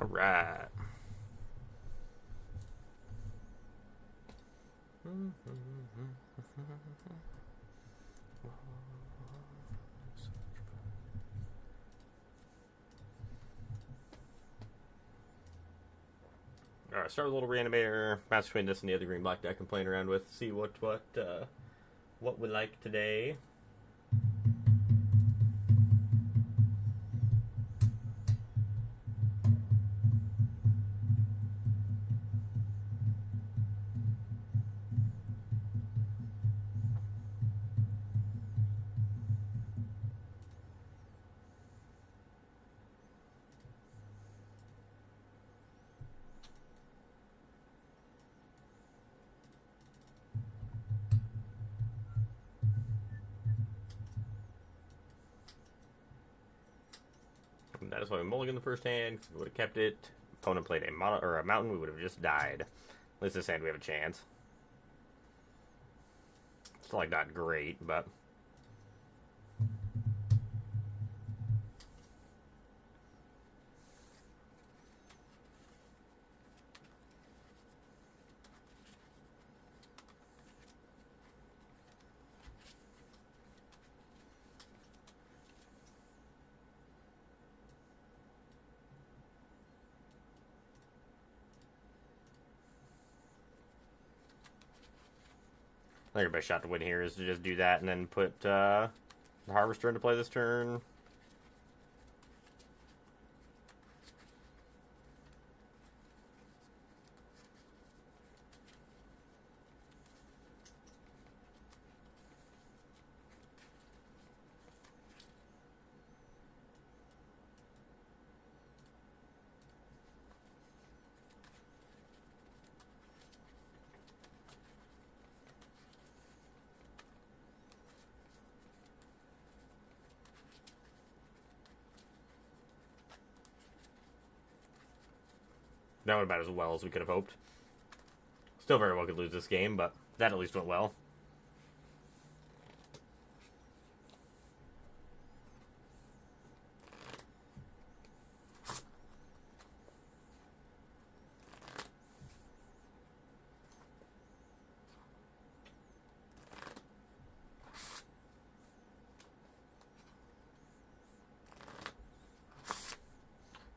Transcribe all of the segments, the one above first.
All right. All right, start with a little reanimator. Bounce between this and the other green black deck I'm playing around with. See what we like today. And that is why we mulligan the first hand. If we would have kept it, opponent played a mono or a mountain, we would have just died. At least this hand we have a chance. It's like not great, but I think your best shot to win here is to just do that and then put the Harvester into play this turn. That went about as well as we could have hoped. Still very well could lose this game, but that at least went well.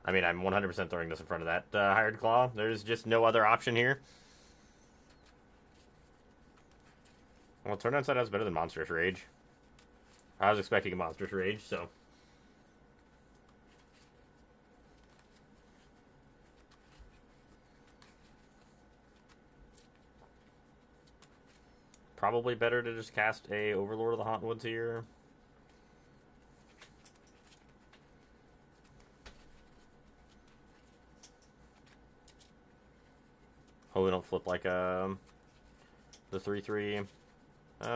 I mean, I'm 100% throwing this in front of that Hired Claw. There's just no other option here. Well, turn on side house better than Monstrous Rage. I was expecting a Monstrous Rage, so. Probably better to just cast a Overlord of the Haunt Woods here. Hope we don't flip like the 3/3.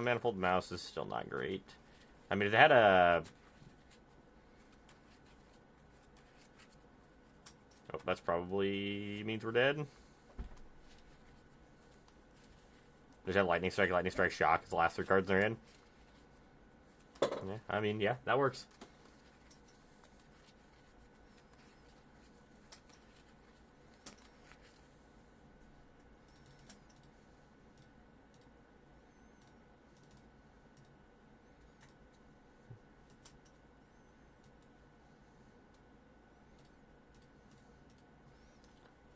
Manifold Mouse is still not great. I mean, if they had a... Oh, that's probably means we're dead. Just have Lightning Strike, Shock as the last 3 cards they're in. Yeah, I mean, yeah, that works.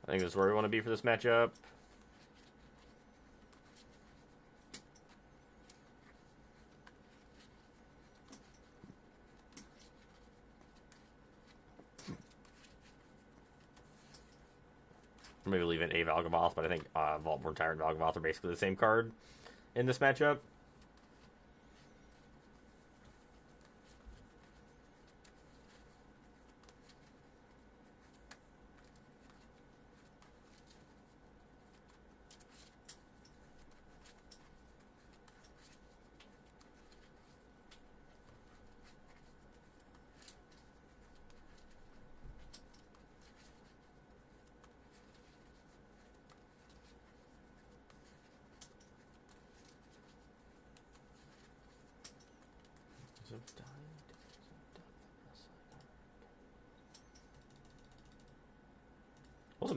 I think this is where we want to be for this matchup. Maybe leave it a Valgamoth, but I think Vaultborn Tyrant and Valgamoth are basically the same card in this matchup.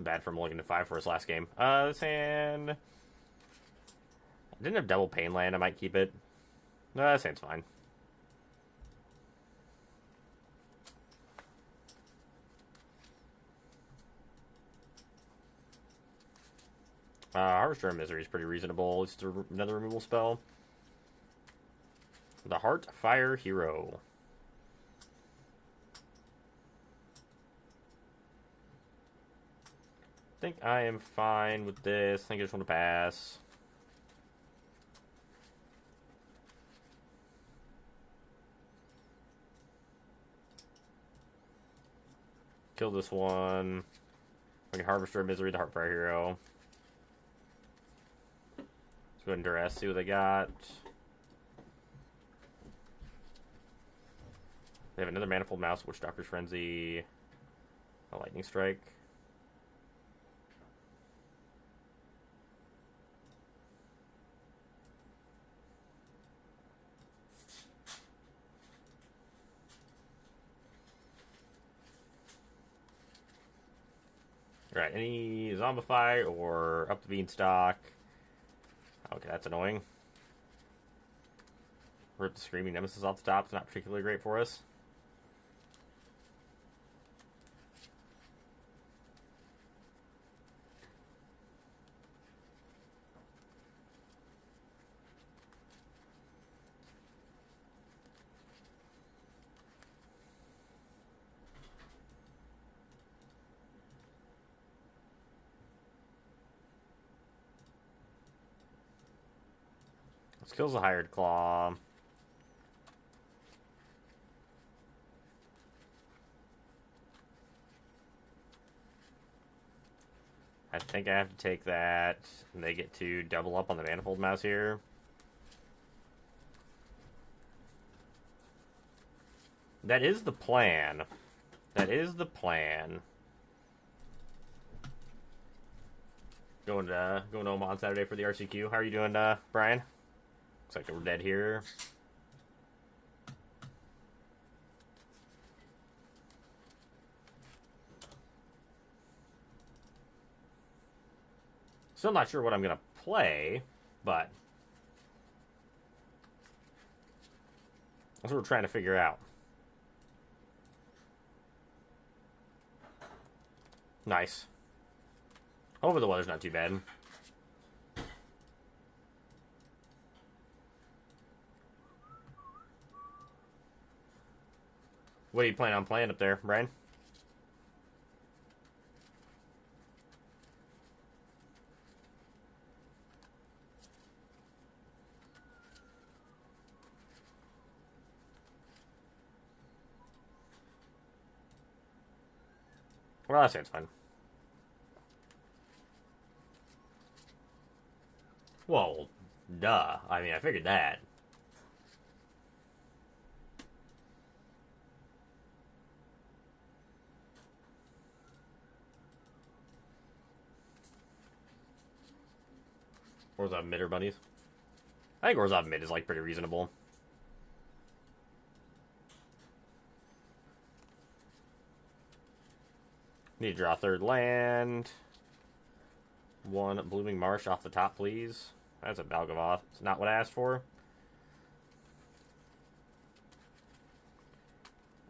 bad for mulligan to 5 for his last game. This hand... I didn't have double pain land. I might keep it. No, this hand's fine. Harvester of Misery is pretty reasonable. It's another removal spell. The Heart Fire Hero. I think I am fine with this. I think I just want to pass. Kill this one. We can Harvester of Misery, the Heart Fire Hero. Let's go ahead and duress, see what they got. They have another Manifold Mouse, Witch Doctor's Frenzy, a Lightning Strike. Alright, any Zombify or Up the Beanstalk. Okay, that's annoying. Rip the Screaming Nemesis off the top. It's not particularly great for us. This kills the Hired Claw. I think I have to take that, and they get to double up on the Manifold Mouse here. That is the plan. That is the plan. Going to Omaha on Saturday for the RCQ. How are you doing, Brian? Looks like we're dead here. Still not sure what I'm going to play, but that's what we're trying to figure out. Nice. Hopefully the weather's not too bad. What are you planning on playing up there, Brian? Well, that sounds fine. Well, duh. I mean, I figured that. Orzhov mid or bunnies? I think Orzhov mid is like pretty reasonable. Need to draw a third land. One Blooming Marsh off the top, please. That's a Balgavoth. It's not what I asked for.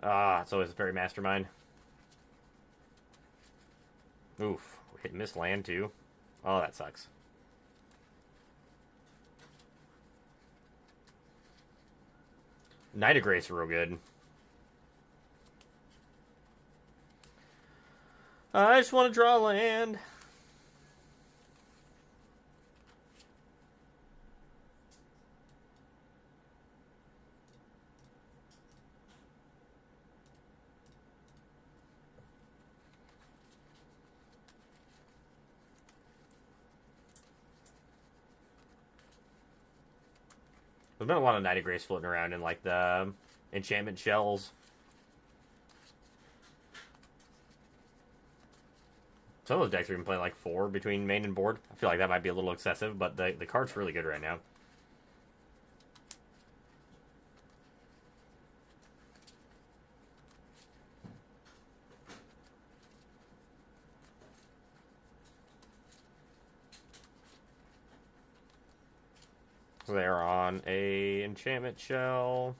It's always a Fairy Mastermind. Oof. We hit miss land, too. Oh, that sucks. Knight of Grace are real good. I just want to draw land. There's been a lot of Knight of Grace floating around in like the enchantment shells. Some of those decks are even playing like 4 between main and board. I feel like that might be a little excessive, but the card's really good right now. They're on a enchantment shell.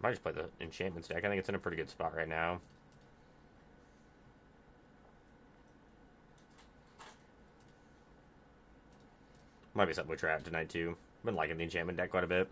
I might just play the enchantments deck. I think it's in a pretty good spot right now. Might be something we try out tonight too. Been liking the enchantment deck quite a bit.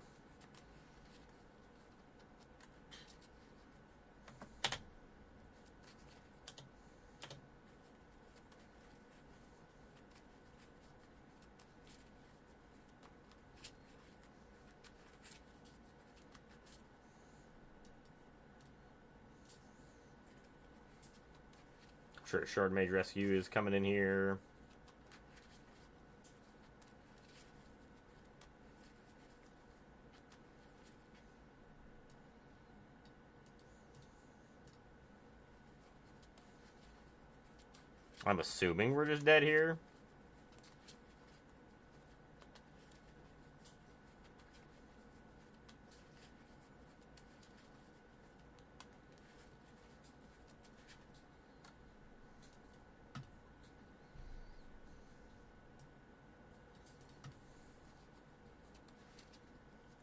Sure, Shard Mage Rescue is coming in here. I'm assuming we're just dead here.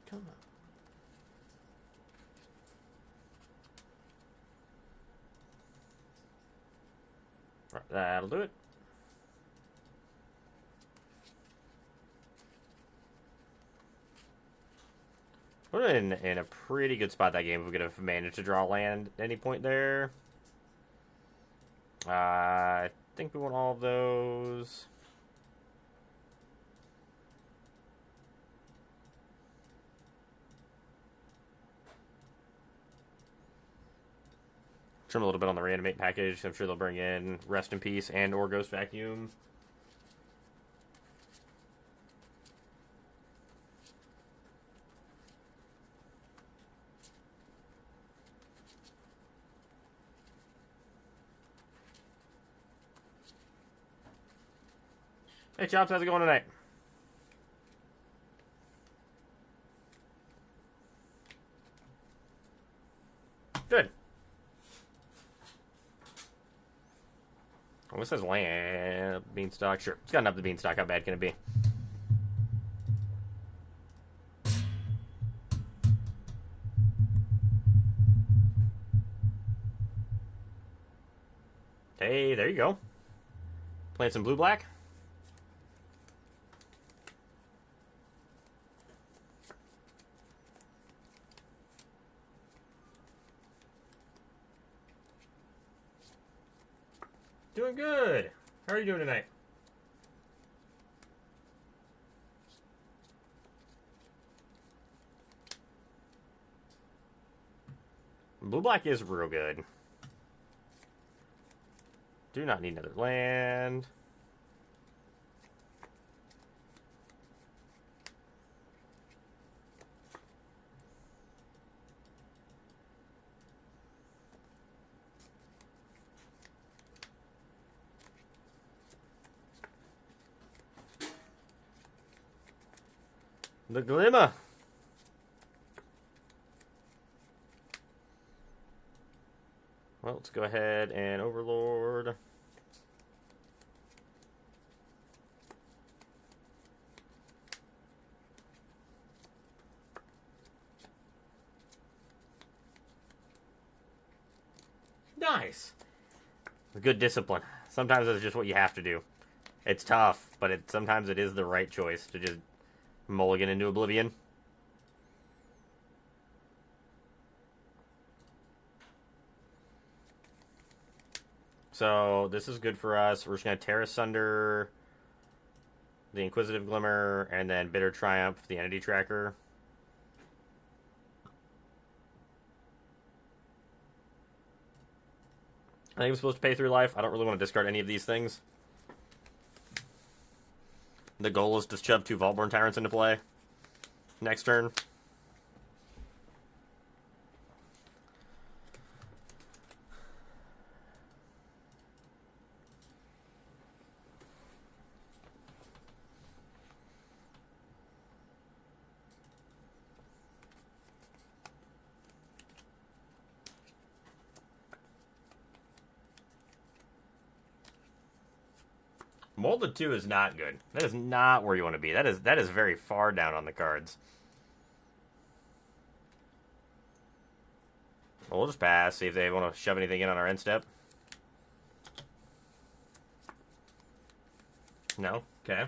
Come on. Right, that'll do it. We're in a pretty good spot that game if we could have managed to draw land at any point there. I think we want all of those. Trim a little bit on the reanimate package. I'm sure they'll bring in Rest in Peace and or Ghost Vacuum. Hey Chops, how's it going tonight? Good. Oh, this says land beanstalk. Sure, it's got enough of the beanstalk. How bad can it be? Hey, there you go. Playing some blue black. Doing good. How are you doing tonight? Blue black is real good. Do not need another land. The Glimmer. Well, let's go ahead and Overlord. Nice. Good discipline. Sometimes it's just what you have to do. It's tough, but sometimes it is the right choice to just mulligan into oblivion. So this is good for us. We're just going to tear asunder the Inquisitive Glimmer and then Bitter Triumph, the Entity Tracker. I think I'm supposed to pay through life. I don't really want to discard any of these things. The goal is to shove 2 Vaultborn Tyrants into play next turn. Molded 2 is not good. That is not where you want to be. That is very far down on the cards. Well, we'll just pass, see if they want to shove anything in on our end step. No? Okay.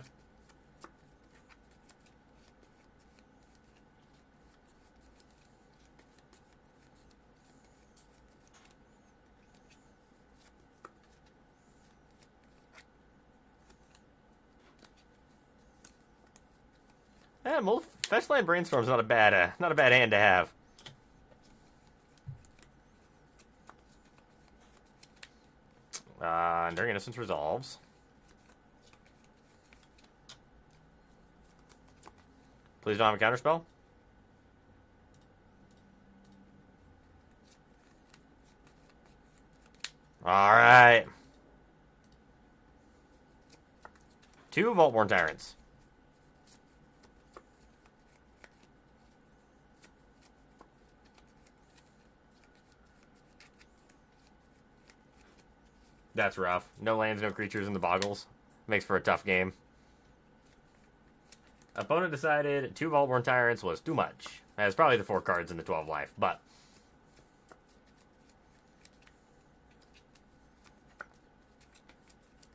Yeah, Fetchland Brainstorm's not a bad hand to have. Enduring Innocence resolves. Please don't have a counterspell. Alright. 2 Vaultborn Tyrants. That's rough. No lands, no creatures in the boggles. Makes for a tough game. Opponent decided 2 Vaultborn Tyrants was too much. That's probably the 4 cards in the 12 life, but...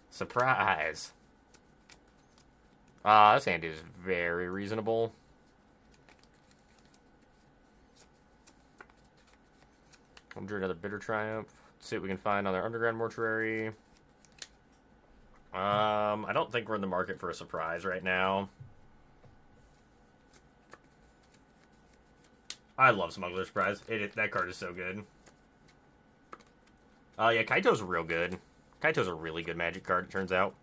Surprise. This hand is very reasonable. I'll draw another Bitter Triumph. See what we can find on their Underground Mortuary. I don't think we're in the market for a surprise right now. I love Smuggler's Prize. That card is so good. Yeah, Kaito's real good. Kaito's a really good Magic card, it turns out.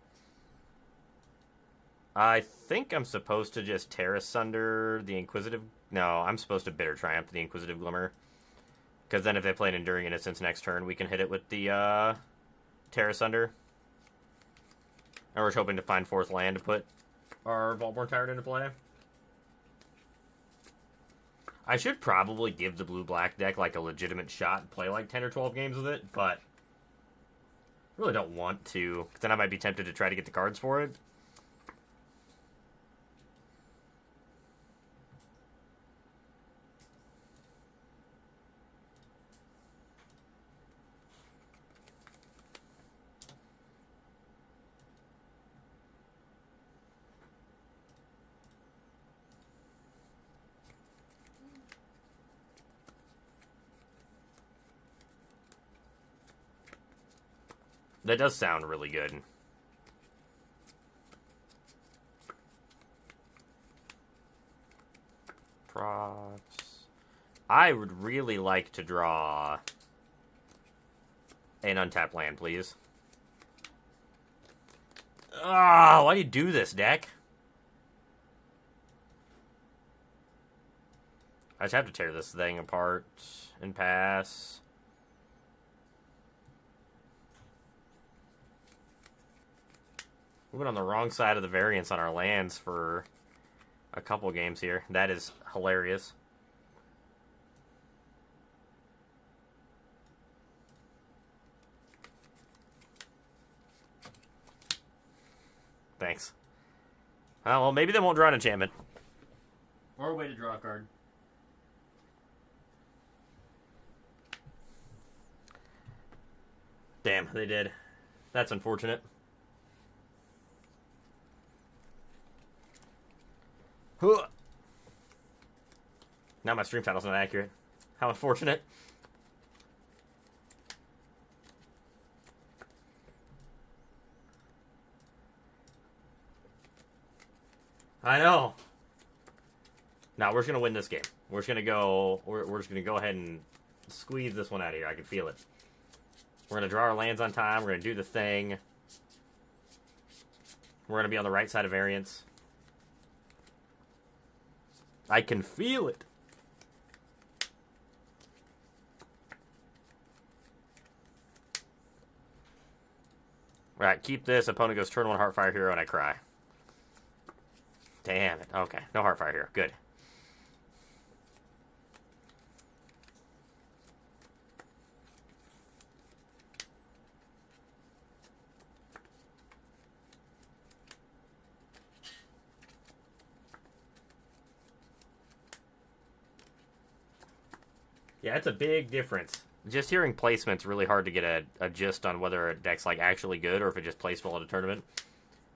I think I'm supposed to just Tear Asunder the Inquisitive... No, I'm supposed to Bitter Triumph the Inquisitive Glimmer. Because then if they play an Enduring Innocence next turn, we can hit it with the Tear Asunder. And we're hoping to find 4th land to put our Vaultborn Tyrant into play. I should probably give the blue-black deck like a legitimate shot and play like 10 or 12 games with it, but I really don't want to, because then I might be tempted to try to get the cards for it. That does sound really good. Props. I would really like to draw an untapped land, please. Ah, why do you do this, deck? I just have to tear this thing apart and pass. We went on the wrong side of the variance on our lands for a couple games here. That is hilarious. Thanks. Well, maybe they won't draw an enchantment. Or a way to draw a card. Damn, they did. That's unfortunate. Now my stream title's not accurate. How unfortunate. I know. Now we're just gonna win this game. We're just gonna go. We're just gonna go ahead and squeeze this one out of here. I can feel it. We're gonna draw our lands on time. We're gonna do the thing. We're gonna be on the right side of variance. I can feel it. Right, keep this. Opponent goes turn 1 Heartfire Hero, and I cry. Damn it. Okay, no Heartfire Hero. Good. Yeah, it's a big difference. Just hearing placement's really hard to get a gist on whether a deck's like actually good or if it just plays well at a tournament.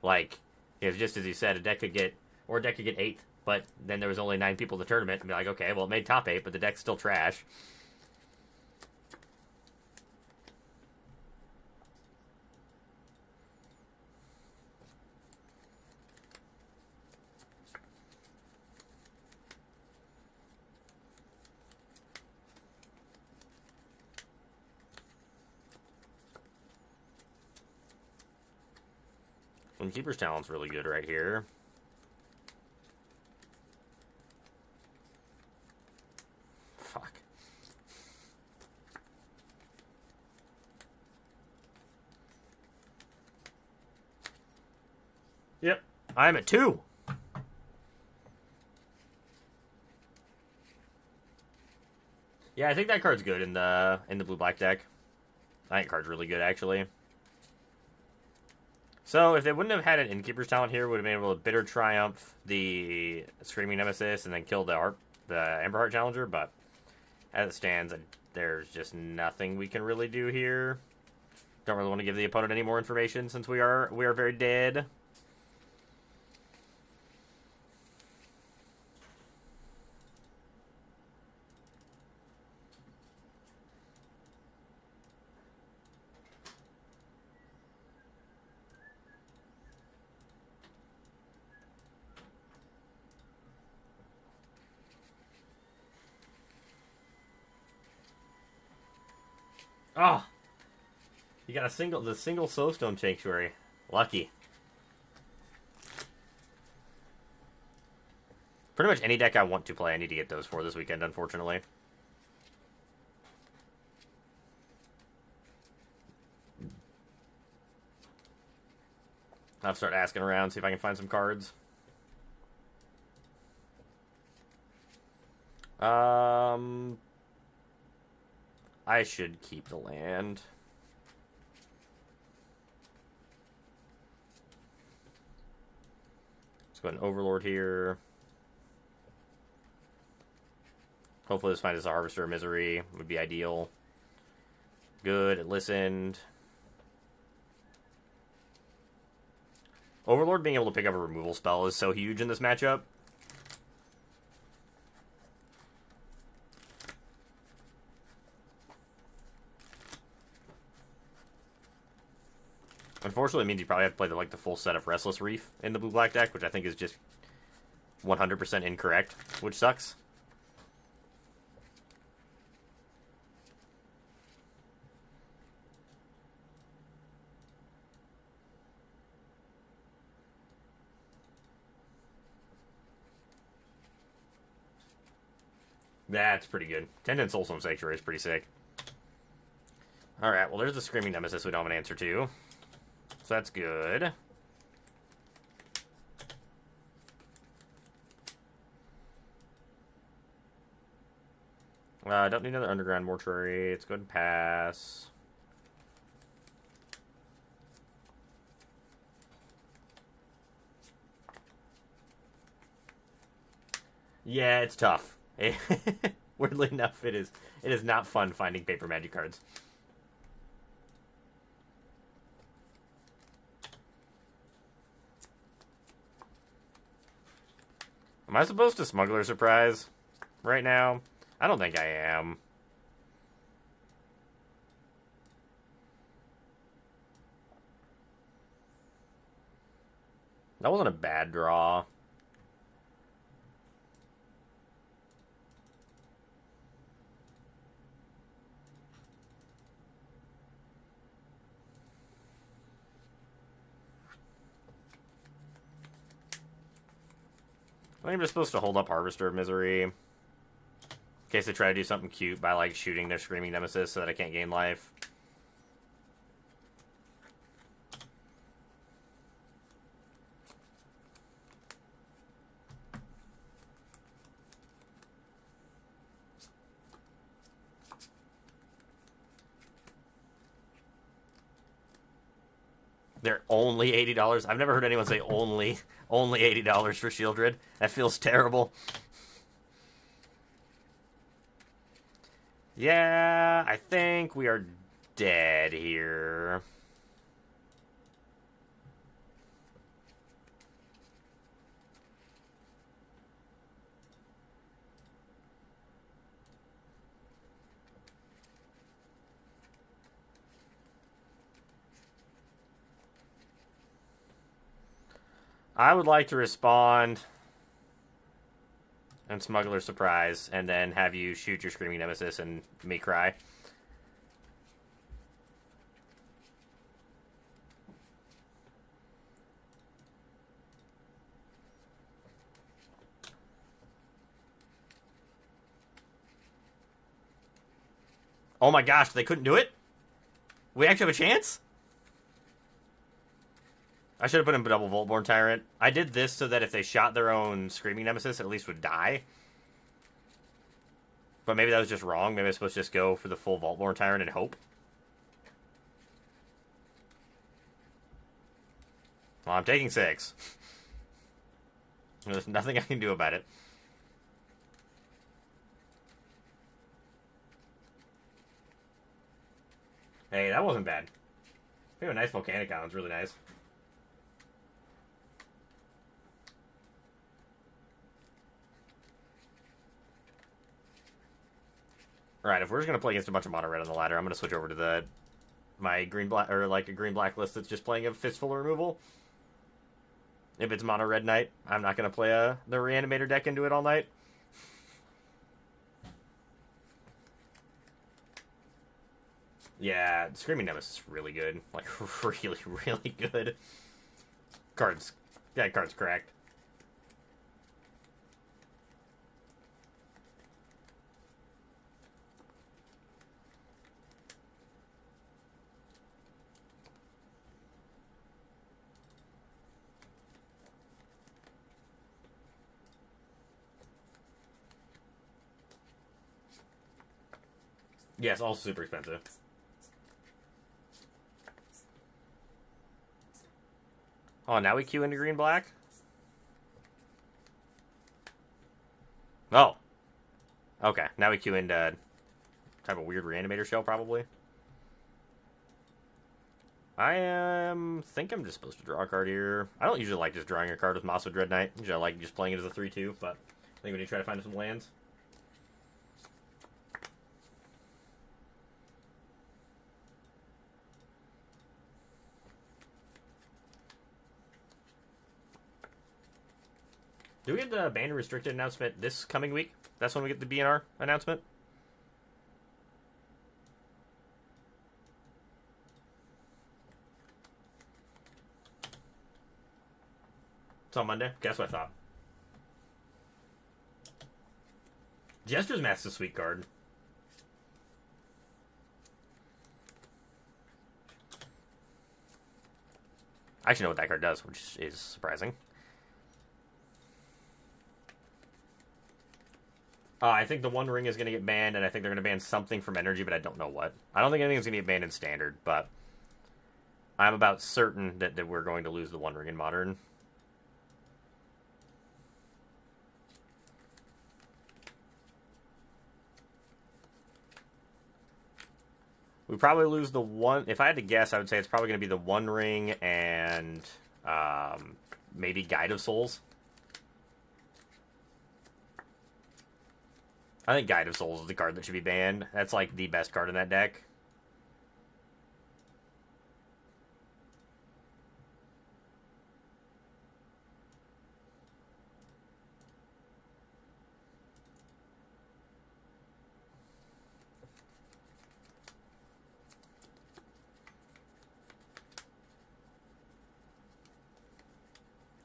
Like, it's just as you said, a deck could get 8th, but then there was only 9 people in the tournament, and be like, okay, well, it made top 8, but the deck's still trash. And Keeper's Talent's really good right here. Fuck. Yep, I'm at 2. Yeah, I think that card's good in the blue-black deck. I think card's really good, actually. So, if they wouldn't have had an Innkeeper's Talent here, would have been able to Bitter Triumph the Screaming Nemesis and then kill the Amberheart Challenger, but as it stands, there's just nothing we can really do here. Don't really want to give the opponent any more information since we are very dead. Oh, you got the single Soulstone Sanctuary. Lucky. Pretty much any deck I want to play, I need to get those for this weekend, unfortunately. I'll start asking around, see if I can find some cards. I should keep the land. Let's go ahead and Overlord here. Hopefully this finds us a Harvester of Misery. Would be ideal. Good, it listened. Overlord being able to pick up a removal spell is so huge in this matchup. Unfortunately, it means you probably have to play the full set of Restless Reef in the blue-black deck, which I think is just 100% incorrect, which sucks. That's pretty good. 10 Soulstone Sanctuary is pretty sick. Alright, well, there's the Screaming Nemesis we don't have an answer to. So that's good. I don't need another Underground Mortuary. Let's go ahead and pass. Yeah, it's tough. Weirdly enough, it is not fun finding paper magic cards. Am I supposed to Smuggler Surprise right now? I don't think I am. That wasn't a bad draw. I think I'm just supposed to hold up Harvester of Misery. In case they try to do something cute by, shooting their Screaming Nemesis so that I can't gain life. They're only $80. I've never heard anyone say only $80 for Shieldred. That feels terrible. Yeah, I think we are dead here. I would like to respond and Smuggler Surprise, and then have you shoot your Screaming Nemesis and me cry. Oh my gosh, they couldn't do it? We actually have a chance? I should have put in double Voltborn Tyrant. I did this so that if they shot their own Screaming Nemesis, it at least would die. But maybe that was just wrong. Maybe I was supposed to just go for the full Voltborn Tyrant and hope. Well, I'm taking 6. There's nothing I can do about it. Hey, that wasn't bad. We have a nice Volcanic Island. It's really nice. Alright, if we're just going to play against a bunch of mono red on the ladder, I'm going to switch over to my green black, or like a green black list that's just playing a Fistful of Removal. If it's mono red night, I'm not going to play the Reanimator deck into it all night. Yeah, Screaming Nemesis is really good. Like, really, really good. That card's cracked. Yes, also super expensive. Oh, now we queue into green black? Oh. Okay, now we queue into type of weird Reanimator shell, probably. think I'm just supposed to draw a card here. I don't usually like just drawing a card with Moss of Dread Knight. Usually I like just playing it as a 3-2, but I think we need to try to find some lands. Do we get the banned and restricted announcement this coming week? That's when we get the BNR announcement? It's on Monday? Guess what I thought. Jester's Mask is a sweet card. I actually know what that card does, which is surprising. I think the One Ring is going to get banned, and I think they're going to ban something from Energy, but I don't know what. I don't think anything's going to get banned in Standard, but I'm about certain that we're going to lose the One Ring in Modern. We probably lose the one. If I had to guess, I would say it's probably going to be the One Ring and maybe Guide of Souls. I think Guide of Souls is the card that should be banned. That's like the best card in that deck.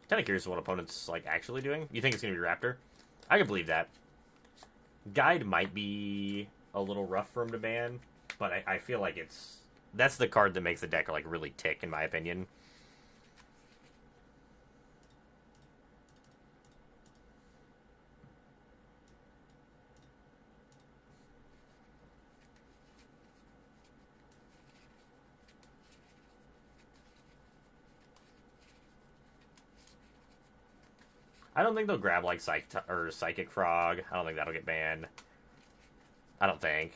Kind of curious what opponent's like actually doing. You think it's going to be Raptor? I can believe that. Guide might be a little rough for him to ban, but I feel like that's the card that makes the deck like really tick, in my opinion. I don't think they'll grab like Psychic Frog. I don't think that'll get banned. I don't think.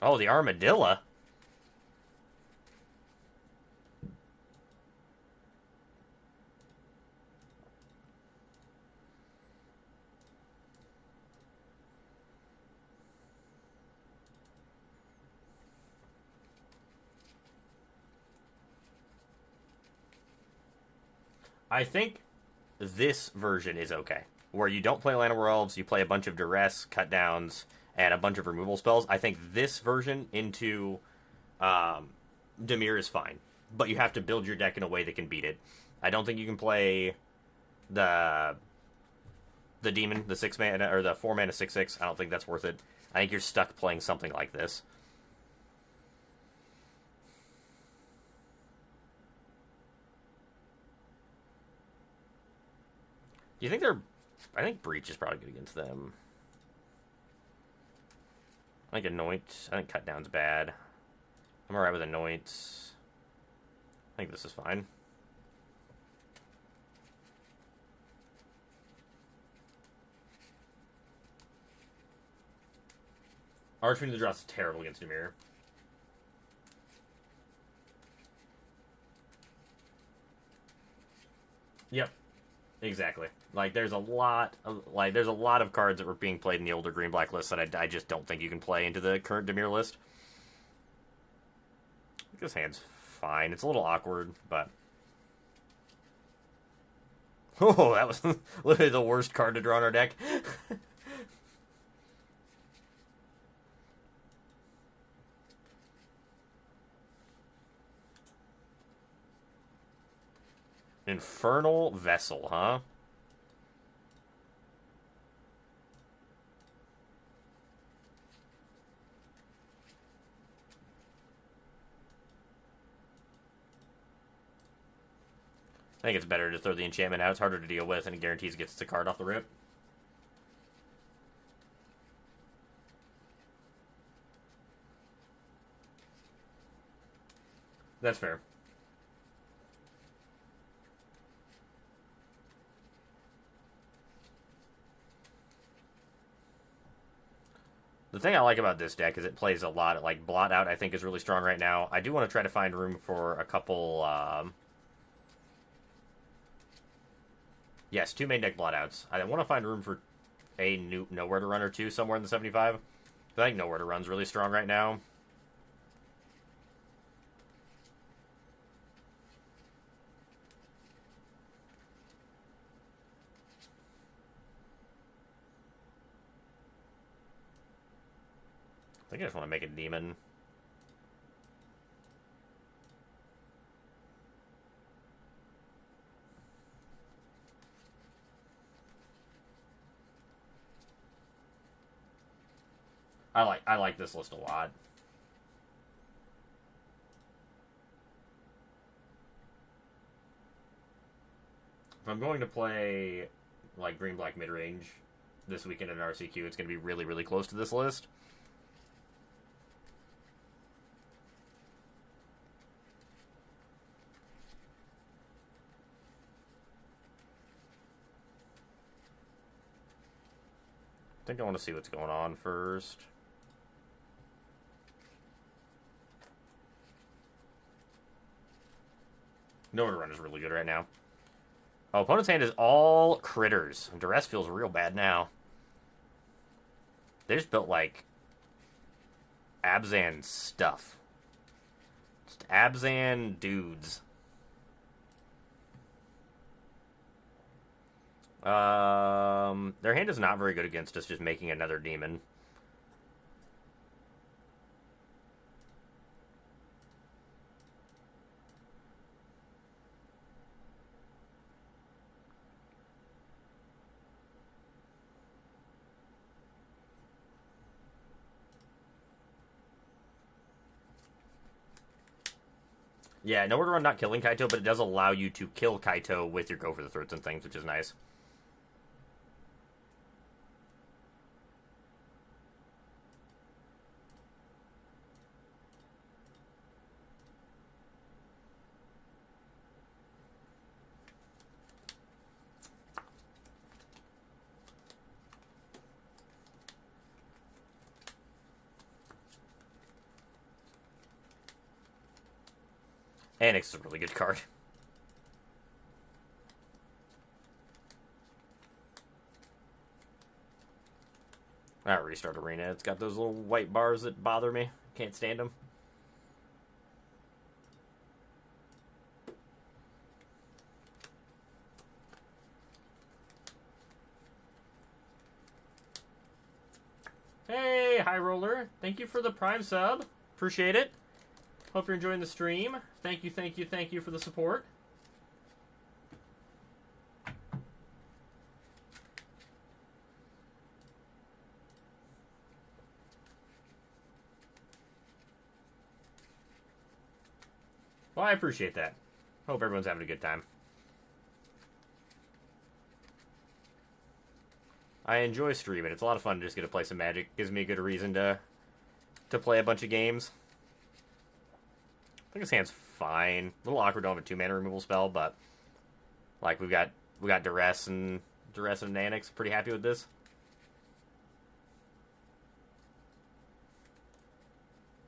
Oh, the armadillo. I think this version is okay. Where you don't play Land of Elves, you play a bunch of duress, cut downs, and a bunch of removal spells. I think this version into Dimir is fine, but you have to build your deck in a way that can beat it. I don't think you can play the demon, the 6 mana or the 4 mana 6/6. I don't think that's worth it. I think you're stuck playing something like this. Do you think they're? I think Breach is probably good against them. I think Anoint. I think Cut Down's bad. I'm alright with Anoint. I think this is fine. Archfiend the Draw's terrible against Dimir. Yep, exactly. Like there's a lot of cards that were being played in the older green black list that I just don't think you can play into the current Dimir list. I think this hand's fine. It's a little awkward, but oh, that was literally the worst card to draw in our deck. Infernal Vessel, huh? I think it's better to throw the enchantment out. It's harder to deal with, and it guarantees it gets the card off the rip. That's fair. The thing I like about this deck is it plays a lot. Like Blot Out, I think is really strong right now. I do want to try to find room for a couple. Yes, 2 main deck Blot Outs. I want to find room for a new Nowhere to Run or 2 somewhere in the 75. I think Nowhere to Run's really strong right now. I think I just want to make a demon. I like this list a lot. If I'm going to play like green black mid range this weekend in RCQ, it's going to be really really close to this list. I think I want to see what's going on first. Nowhere to Run is really good right now. Oh, opponent's hand is all critters. Duress feels real bad now. They just built like Abzan stuff. Just Abzan dudes. Their hand is not very good against us just making another demon. Yeah, Nowhere to Run not killing Kaito, but it does allow you to kill Kaito with your Go for the Throats and things, which is nice. Annex is a really good card. Alright, restart arena. It's got those little white bars that bother me. Can't stand them. Hey, High Roller. Thank you for the Prime sub. Appreciate it. Hope you're enjoying the stream. Thank you, thank you, thank you for the support. Well, I appreciate that. Hope everyone's having a good time. I enjoy streaming. It's a lot of fun to just get to play some Magic. Gives me a good reason to play a bunch of games. I think his hand's fine. A little awkward to have a 2-mana removal spell, but like we got Duress and Annex. Pretty happy with this.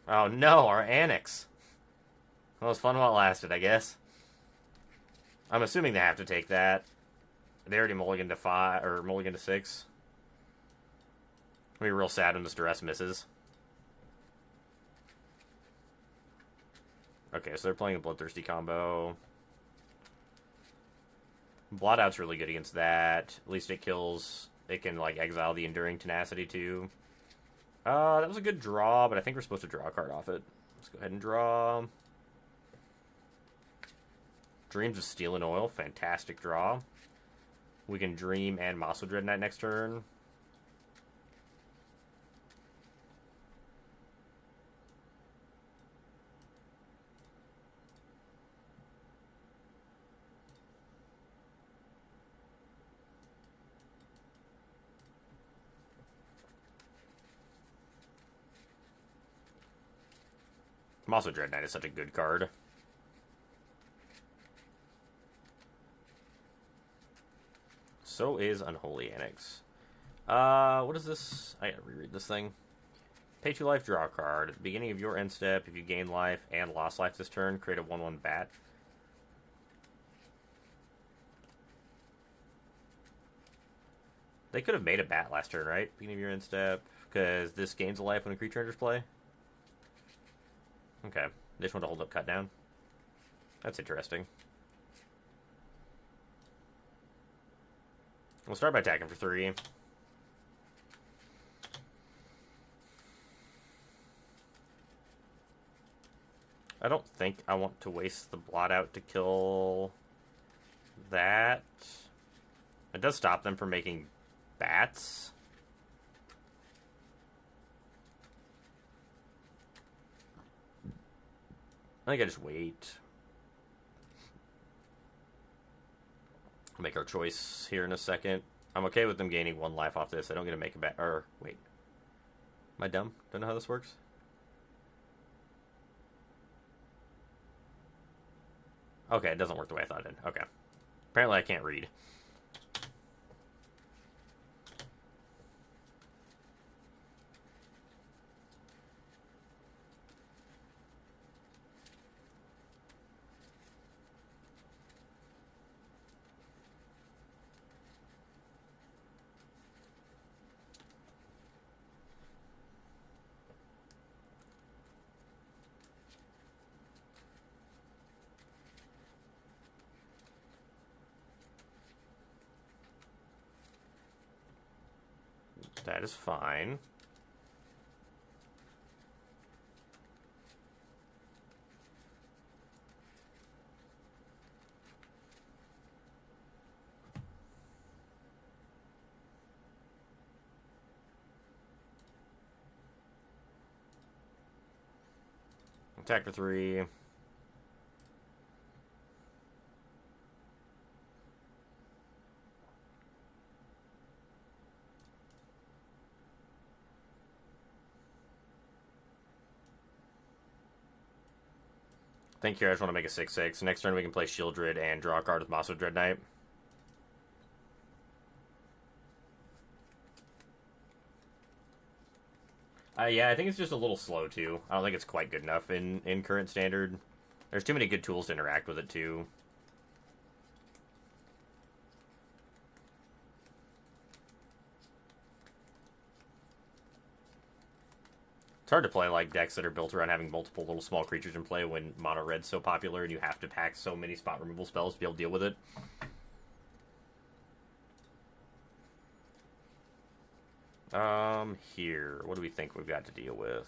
Oh no, our Annex. Well, it was fun while it lasted, I guess. I'm assuming they have to take that. They already mulliganed to 5 or mulliganed to 6. I'll be real sad when this Duress misses. Okay, so they're playing a Bloodthirsty combo. Blotout's really good against that. At least it kills. It can like exile the Enduring Tenacity too. That was a good draw, but I think we're supposed to draw a card off it. Let's go ahead and draw. Dreams of Steel and Oil, fantastic draw. We can Dream and Mosso Dread Knight next turn. Mosso Dread Knight is such a good card. So is Unholy Annex. What is this? I gotta reread this thing. Pay 2 life, draw a card. At the beginning of your end step, if you gain life and lost life this turn, create a 1/1 bat. They could have made a bat last turn, right? Beginning of your end step, because this gains a life when a creature enters play. Okay. They just want to hold up cut down. That's interesting. We'll start by attacking for 3. I don't think I want to waste the blot out to kill that. It does stop them from making bats. I think I just wait. Make our choice here in a second. I'm okay with them gaining 1 life off this. I don't get to make a bat. Or, wait. Am I dumb? Don't know how this works? Okay, it doesn't work the way I thought it did. Okay. Apparently I can't read. That is fine. Attack for 3. Thank you. I just want to make a 6/6. Next turn we can play Shieldred and draw a card with Mosso Dread Knight. Yeah, I think it's just a little slow too. I don't think it's quite good enough in current standard. There's too many good tools to interact with it, too. It's hard to play like decks that are built around having multiple little small creatures in play when mono red's so popular and you have to pack so many spot removal spells to be able to deal with it. Here, what do we think we've got to deal with?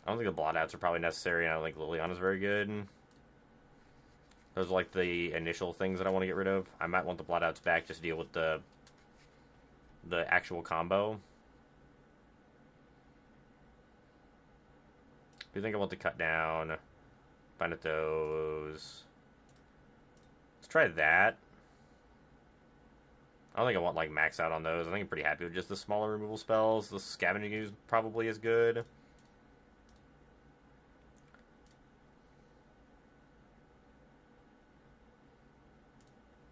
I don't think the blot-outs are probably necessary, and I don't think Liliana's very good. Those are like the initial things that I want to get rid of. I might want the blot-outs back just to deal with the actual combo. Do you think I want to cut down? Find at those. Let's try that. I don't think I want like max out on those. I think I'm pretty happy with just the smaller removal spells. The scavenging is probably as good.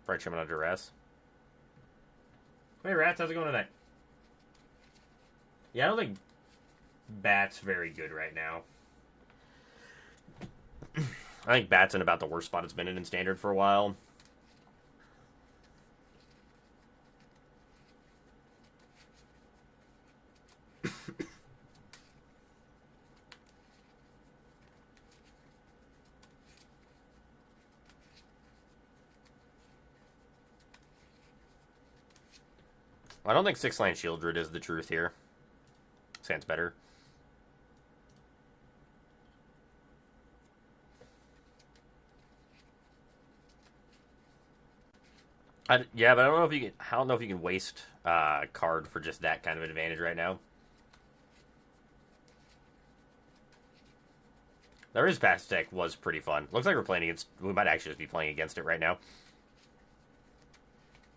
Bright Shaman under duress. Hey rats, how's it going tonight? Yeah, I don't think Bat's very good right now. I think Bat's in about the worst spot it's been in Standard for a while. I don't think 6-land Shieldred is the truth here. Sounds better. Yeah, but I don't know if you can. I don't know if you can waste card for just that kind of advantage right now. There is Past deck was pretty fun. Looks like we're playing against. We might actually just be playing against it right now,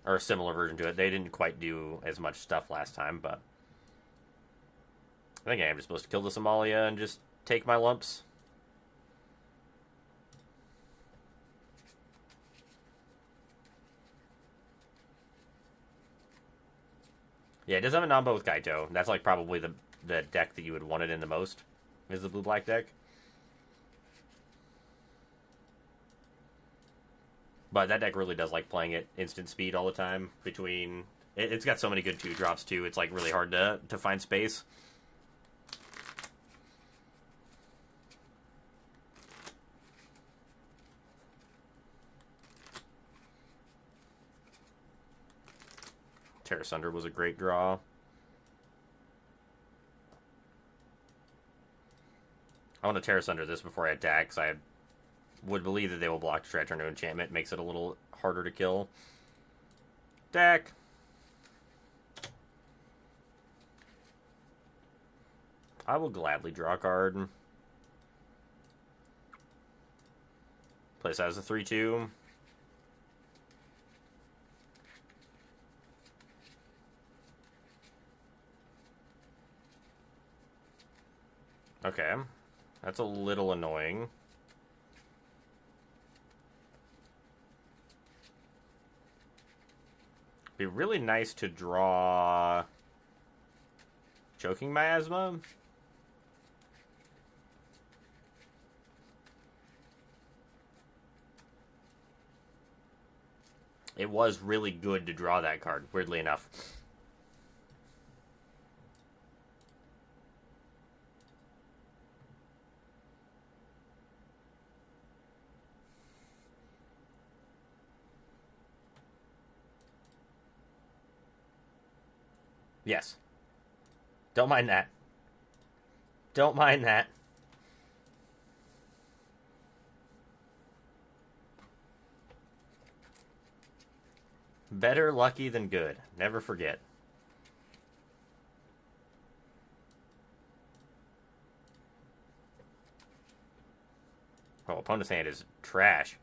or a similar version to it. They didn't quite do as much stuff last time, but I think I am just supposed to kill the Somalia and just take my lumps. Yeah, it does have a Namba with Kaito. That's like probably the deck that you would want it in the most, is the blue-black deck. But that deck really does like playing at instant speed all the time. It's got so many good 2-drops too. It's like really hard to find space. Tear Asunder was a great draw. I want to Tear Asunder this before I attack, because I would believe that they will block to try to turn to enchantment. Makes it a little harder to kill. Deck. I will gladly draw a card. Place that as a 3-2. Okay. That's a little annoying. Be really nice to draw Choking Miasma. It was really good to draw that card, weirdly enough. Yes. Don't mind that. Don't mind that. Better lucky than good. Never forget. Oh, opponent's hand is trash.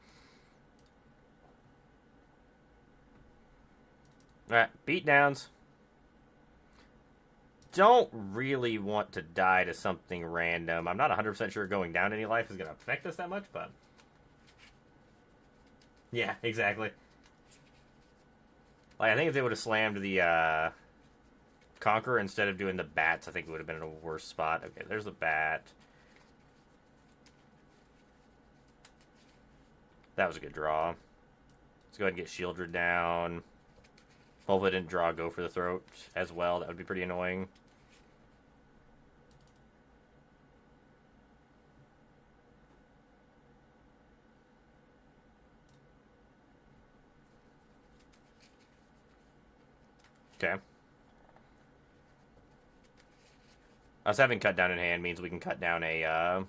Alright, beatdowns. Don't really want to die to something random. I'm not 100% sure going down any life is going to affect us that much, but... Yeah, exactly. Like, I think if they would have slammed the Conqueror instead of doing the bats, I think it would have been in a worse spot. Okay, there's the bat. That was a good draw. Let's go ahead and get Shieldred down. Hopefully it didn't draw Go for the Throat as well. That would be pretty annoying. Okay. Us having cut down in hand means we can cut down a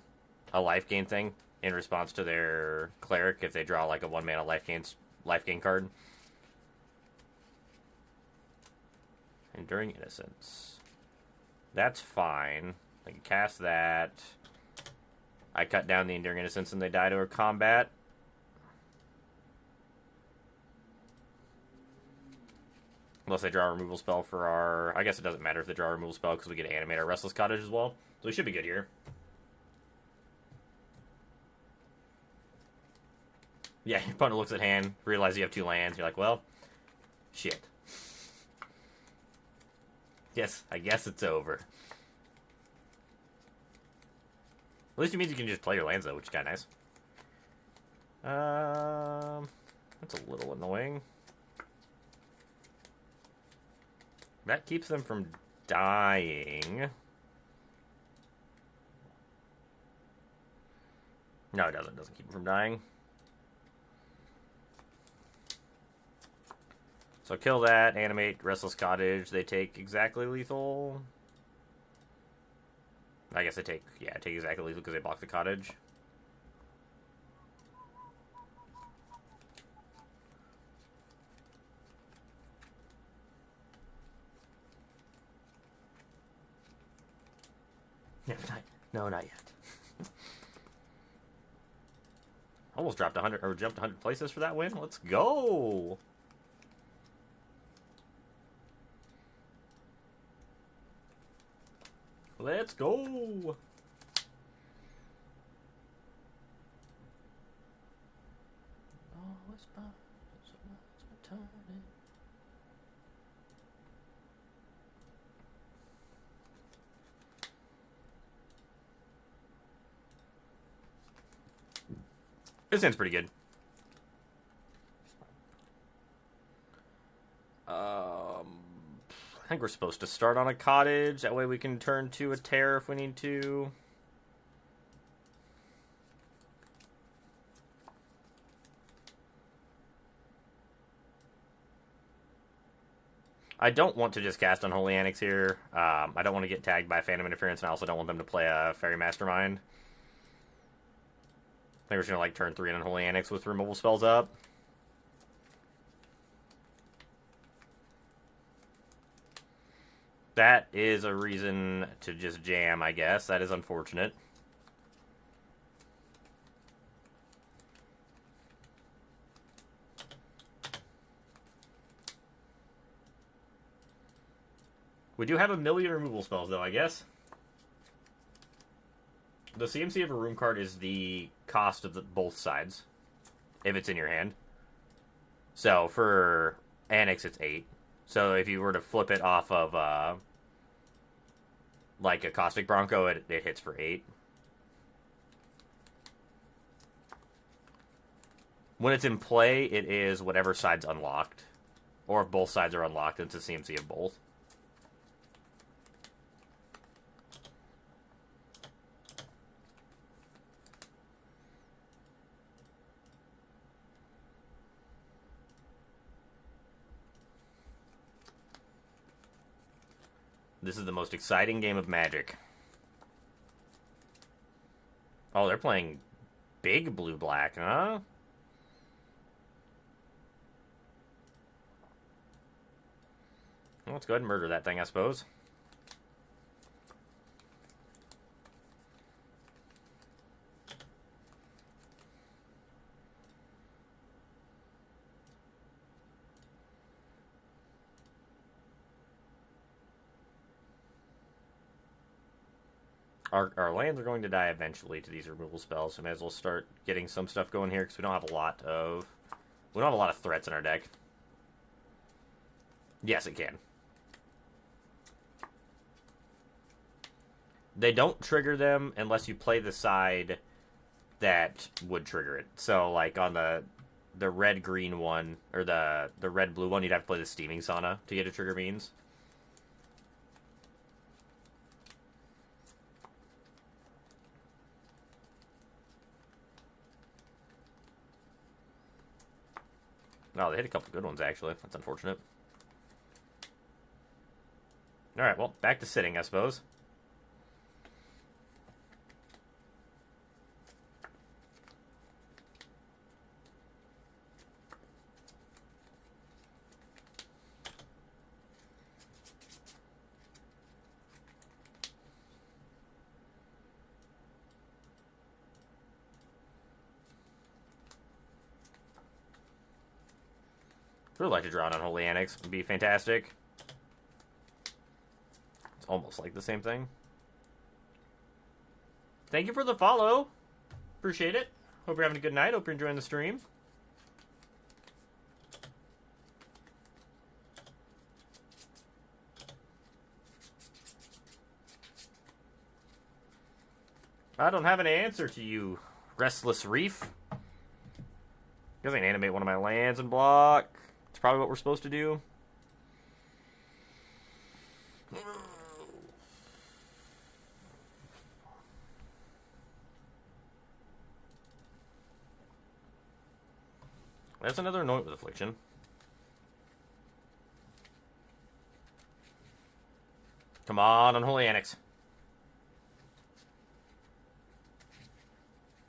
life gain thing in response to their cleric if they draw like a 1-mana life gain card. Enduring Innocence. That's fine. I can cast that. I cut down the Enduring Innocence and they die to a combat. Unless they draw a removal spell for our... I guess it doesn't matter if they draw a removal spell because we get to animate our Restless Cottage as well. So we should be good here. Yeah, your opponent looks at hand, realizes you have 2 lands. You're like, well, shit. Yes, I guess it's over. At least it means you can just play your lands, though, which is kind of nice. That's a little annoying. That keeps them from dying. No, it doesn't. It doesn't keep them from dying. So kill that, animate Restless Cottage. They take exactly lethal. I guess they take, yeah, take exactly lethal because they block the cottage. No, not yet. Almost dropped 100, or jumped 100 places for that win. Let's go! Let's go! This end's pretty good. I think we're supposed to start on a cottage. That way we can turn to a tear if we need to. I don't want to just cast Unholy Annex here. I don't want to get tagged by Phantom Interference, and I also don't want them to play a Fairy Mastermind. I think we're just going to like turn 3 on Unholy Annex with removal spells up. That is a reason to just jam, I guess. That is unfortunate. We do have a million removal spells, though, I guess. The CMC of a room card is the cost of both sides, if it's in your hand. So, for Annex, it's 8. So, if you were to flip it off of, like a Caustic Bronco, it hits for 8. When it's in play, it is whatever side's unlocked. Or if both sides are unlocked, it's a CMC of both. This is the most exciting game of Magic. Oh, they're playing big blue-black, huh? Well, let's go ahead and murder that thing, I suppose. Our lands are going to die eventually to these removal spells, so we may as well start getting some stuff going here because we don't have a lot of threats in our deck. Yes, it can. They don't trigger them unless you play the side that would trigger it. So, like, on the red-green one, or the red-blue one, you'd have to play the Steaming Sauna to get to trigger beans. Oh, they hit a couple good ones, actually. That's unfortunate. Alright, well, back to sitting, I suppose. I'd really like to draw an Unholy Annex. It would be fantastic. It's almost like the same thing. Thank you for the follow. Appreciate it. Hope you're having a good night. Hope you're enjoying the stream. I don't have an answer to you, Restless Reef. Because I can animate one of my lands and block. It's probably what we're supposed to do. That's another Anoint with Affliction. Come on, Unholy Annex.